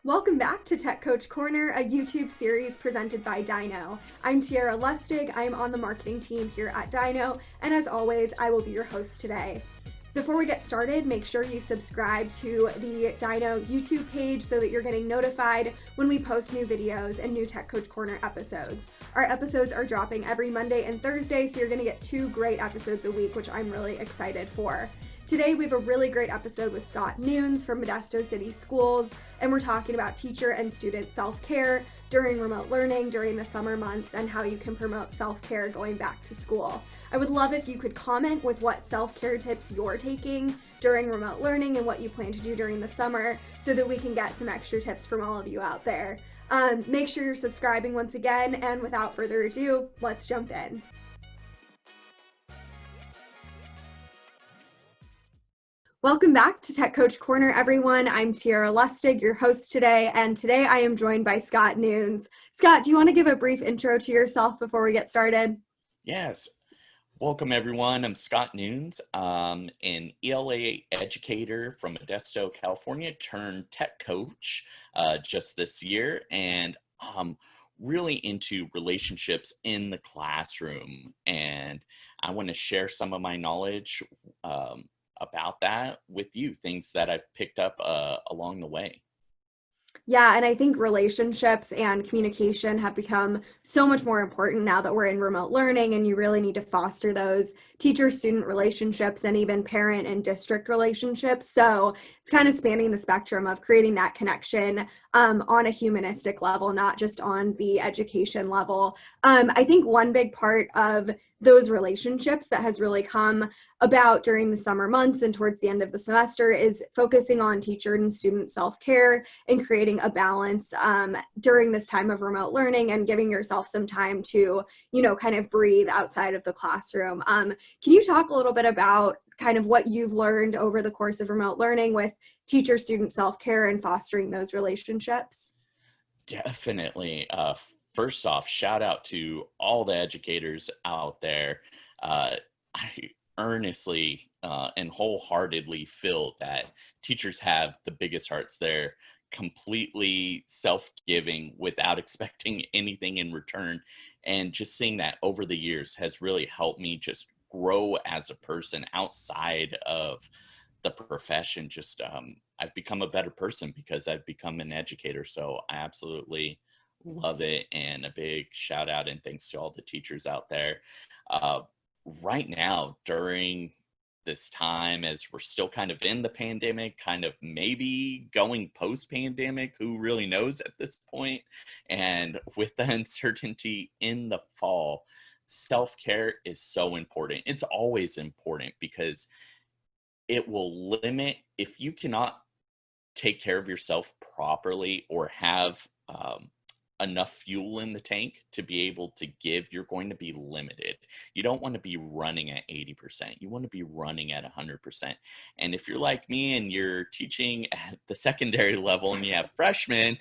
Welcome back to Tech Coach Corner, a YouTube series presented by Dyknow. I'm Tiara Lustig. I'm on the marketing team here at Dyknow, and as always, I will be your host today. Before we get started, make sure you subscribe to the Dyknow YouTube page so that you're getting notified when we post new videos and new Tech Coach Corner episodes. Our episodes are dropping every Monday and Thursday, so you're going to get 2 great episodes a week, which I'm really excited for. Today, we have a really great episode with Scott Nunes from Modesto City Schools, and we're talking about teacher and student self-care during remote learning during the summer months and how you can promote self-care going back to school. I would love if you could comment with what self-care tips you're taking during remote learning and what you plan to do during the summer so that we can get some extra tips from all of you out there. Make sure you're subscribing once again, and without further ado, let's jump in. Welcome back to Tech Coach Corner, everyone. I'm Tiara Lustig, your host today, and today I am joined by Scott Nunes. Scott, do you want to give a brief intro to yourself before we get started? Yes. Welcome, everyone. I'm Scott Nunes. I'm an ELA educator from Modesto, California, turned tech coach just this year, and I'm really into relationships in the classroom, and I want to share some of my knowledge about that with you, things that I've picked up along the way. Yeah, and I think relationships and communication have become so much more important now that we're in remote learning, and you really need to foster those teacher-student relationships and even parent and district relationships. So it's kind of spanning the spectrum of creating that connection on a humanistic level, not just on the education level. I think one big part of those relationships that has really come about during the summer months and towards the end of the semester is focusing on teacher and student self-care and creating a balance during this time of remote learning and giving yourself some time to, kind of breathe outside of the classroom. Can you talk a little bit about kind of what you've learned over the course of remote learning with teacher-student self-care and fostering those relationships? Definitely. First off, shout out to all the educators out there. I earnestly and wholeheartedly feel that teachers have the biggest hearts. They're completely self-giving without expecting anything in return. And just seeing that over the years has really helped me just grow as a person outside of the profession. Just I've become a better person because I've become an educator. So I absolutely love it. And a big shout out and thanks to all the teachers out there. Uh, right now, during this time, as we're still kind of in the pandemic, kind of maybe going post-pandemic, who really knows at this point, and with the uncertainty in the fall, self-care is so important. It's always important because it will limit, if you cannot take care of yourself properly or have enough fuel in the tank to be able to give, you're going to be limited. You don't want to be running at 80%. You want to be running at 100%. And if you're like me and you're teaching at the secondary level and you have freshmen,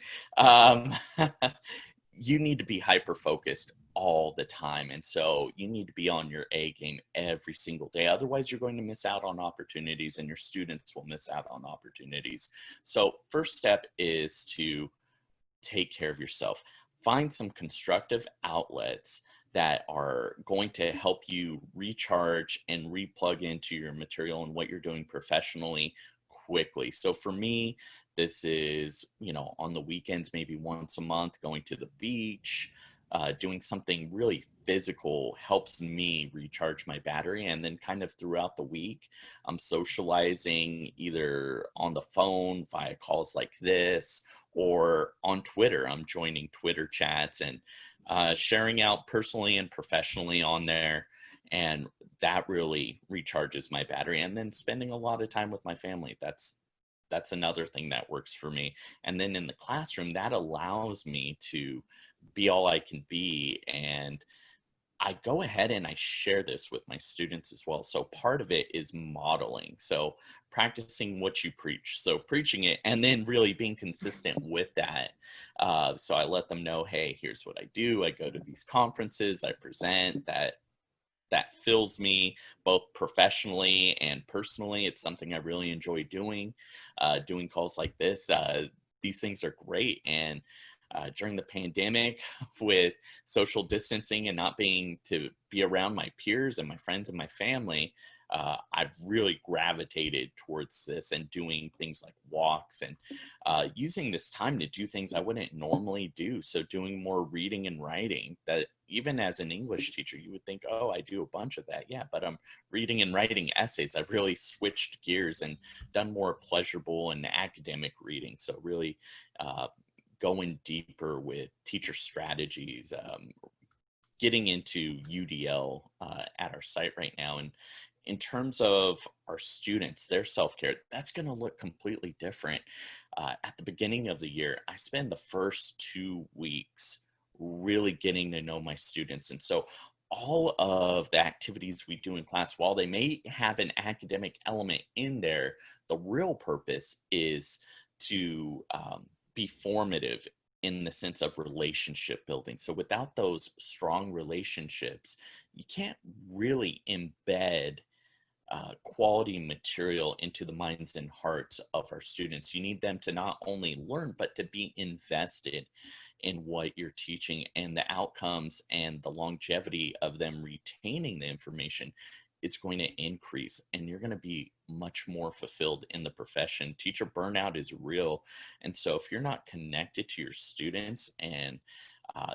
you need to be hyper focused all the time. And so you need to be on your A game every single day. Otherwise, you're going to miss out on opportunities and your students will miss out on opportunities. So first step is to take care of yourself. Find some constructive outlets that are going to help you recharge and replug into your material and what you're doing professionally quickly. So for me, this is, on the weekends, maybe once a month, going to the beach, doing something really physical helps me recharge my battery. And then kind of throughout the week, I'm socializing either on the phone via calls like this or on Twitter. I'm joining Twitter chats and sharing out personally and professionally on there. And that really recharges my battery. And then spending a lot of time with my family. That's another thing that works for me. And then in the classroom, that allows me to be all I can be. And I go ahead and I share this with my students as well. So part of it is modeling. So practicing what you preach. So preaching it and then really being consistent with that. So I let them know, hey, here's what I do. I go to these conferences, I present. That fills me both professionally and personally. It's something I really enjoy doing. Doing calls like this. these things are great. And during the pandemic, with social distancing and not being to be around my peers and my friends and my family, I've really gravitated towards this and doing things like walks and using this time to do things I wouldn't normally do. So doing more reading and writing, that even as an English teacher, you would think, oh, I do a bunch of that. Yeah, but I'm reading and writing essays. I've really switched gears and done more pleasurable and academic reading. So really going deeper with teacher strategies, getting into UDL at our site right now. And in terms of our students, their self-care, that's going to look completely different. At the beginning of the year, I spend the first 2 weeks really getting to know my students. And so all of the activities we do in class, while they may have an academic element in there, the real purpose is to be formative in the sense of relationship building. So without those strong relationships, you can't really embed quality material into the minds and hearts of our students. You need them to not only learn, but to be invested in what you're teaching, and the outcomes and the longevity of them retaining the information is going to increase, and you're going to be much more fulfilled in the profession. Teacher burnout is real. And so if you're not connected to your students, and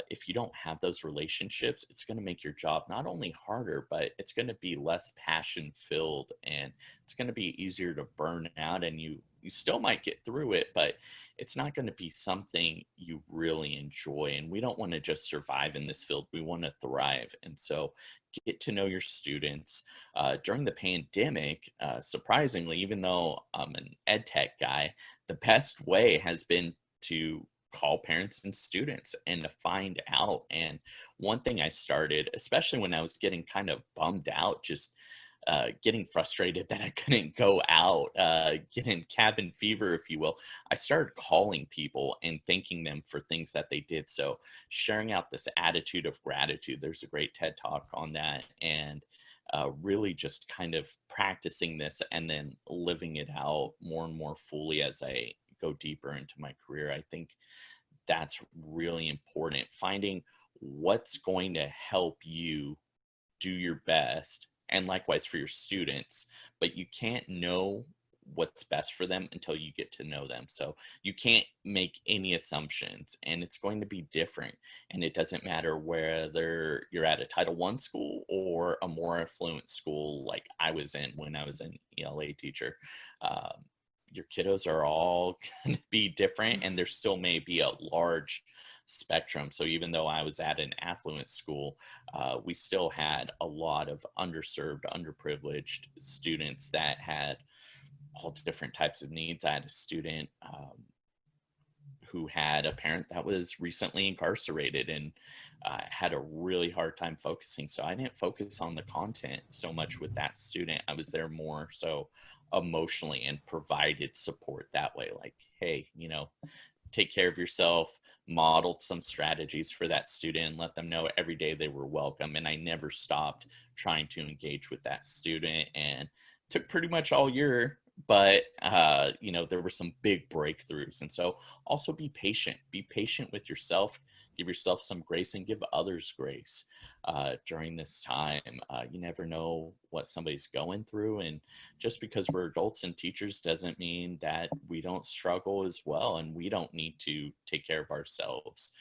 if you don't have those relationships, it's going to make your job not only harder, but it's going to be less passion filled, and it's going to be easier to burn out. And you still might get through it, but it's not going to be something you really enjoy. And we don't want to just survive in this field. We want to thrive. And so get to know your students. During the pandemic, surprisingly, even though I'm an ed tech guy, the best way has been to call parents and students and to find out. And one thing I started, especially when I was getting kind of bummed out, just getting frustrated that I couldn't go out, getting cabin fever, if you will, I started calling people and thanking them for things that they did. So sharing out this attitude of gratitude, there's a great TED Talk on that, and really just kind of practicing this and then living it out more and more fully as I go deeper into my career. I think that's really important. Finding what's going to help you do your best, and likewise for your students, but you can't know what's best for them until you get to know them. So you can't make any assumptions, and it's going to be different. And it doesn't matter whether you're at a Title I school or a more affluent school like I was in when I was an ELA teacher. Your kiddos are all going to be different, and there still may be a large spectrum. So even though I was at an affluent school, we still had a lot of underserved, underprivileged students that had all different types of needs. I had a student who had a parent that was recently incarcerated and had a really hard time focusing. So I didn't focus on the content so much with that student. I was there more so emotionally and provided support that way. Like, hey, take care of yourself, modeled some strategies for that student, let them know every day they were welcome. And I never stopped trying to engage with that student, and took pretty much all year, but there were some big breakthroughs. And so also be patient with yourself, give yourself some grace, and give others grace during this time. You never know what somebody's going through, and just because we're adults and teachers doesn't mean that we don't struggle as well, and we don't need to take care of ourselves.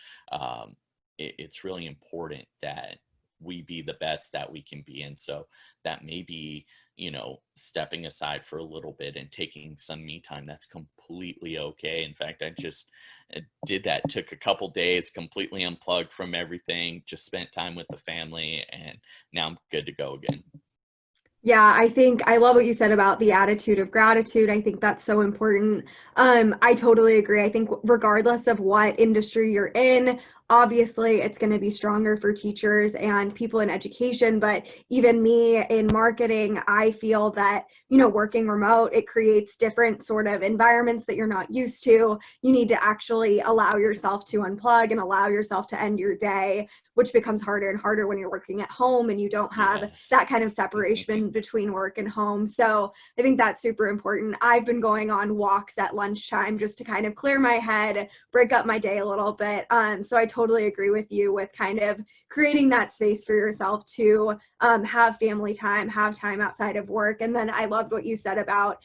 It's really important that we be the best that we can be. And so that may be, stepping aside for a little bit and taking some me time. That's completely okay. In fact, I just did that, took a couple days, completely unplugged from everything, just spent time with the family, and now I'm good to go again. Yeah, I think I love what you said about the attitude of gratitude. I think that's so important. I totally agree. I think regardless of what industry you're in, obviously it's going to be stronger for teachers and people in education, but even me in marketing, I feel that, working remote, it creates different sort of environments that you're not used to. You need to actually allow yourself to unplug and allow yourself to end your day, which becomes harder and harder when you're working at home and you don't have that kind of separation between work and home. So I think that's super important. I've been going on walks at lunchtime just to kind of clear my head, break up my day a little bit. So I totally agree with you with kind of creating that space for yourself to have family time, have time outside of work. And then I loved what you said about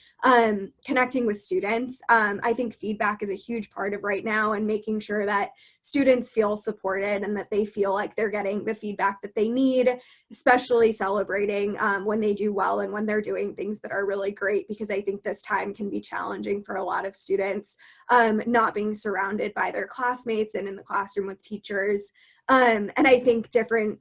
connecting with students. I think feedback is a huge part of right now, and making sure that students feel supported and that they feel like they're getting the feedback that they need, especially celebrating when they do well and when they're doing things that are really great, because I think this time can be challenging for a lot of students, not being surrounded by their classmates and in the classroom with teachers. And I think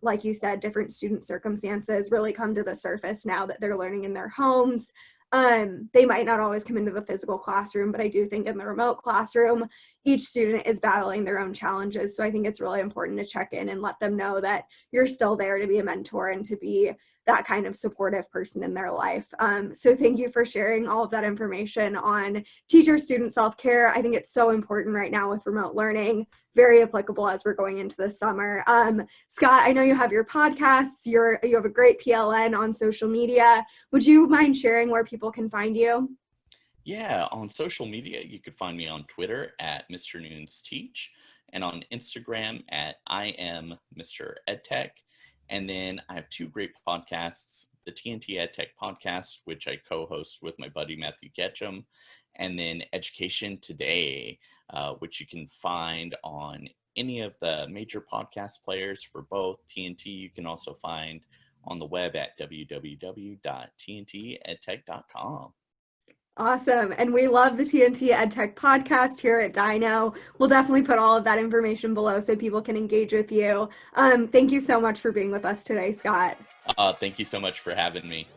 like you said, different student circumstances really come to the surface now that they're learning in their homes. They might not always come into the physical classroom, but I do think in the remote classroom, each student is battling their own challenges. So I think it's really important to check in and let them know that you're still there to be a mentor and to be that kind of supportive person in their life. So thank you for sharing all of that information on teacher-student self-care. I think it's so important right now with remote learning, very applicable as we're going into the summer. Scott, I know you have your podcasts, you have a great PLN on social media. Would you mind sharing where people can find you? Yeah, on social media, you could find me on Twitter at Mr. Nunes Teach, and on Instagram at I am Mr. EdTech. And then I have two great podcasts, the TNT EdTech Podcast, which I co-host with my buddy Matthew Ketchum, and then Education Today, which you can find on any of the major podcast players for both. TNT you can also find on the web at www.tntedtech.com. Awesome. And we love the TNT EdTech podcast here at Dyknow. We'll definitely put all of that information below so people can engage with you. Thank you so much for being with us today, Scott. Thank you so much for having me.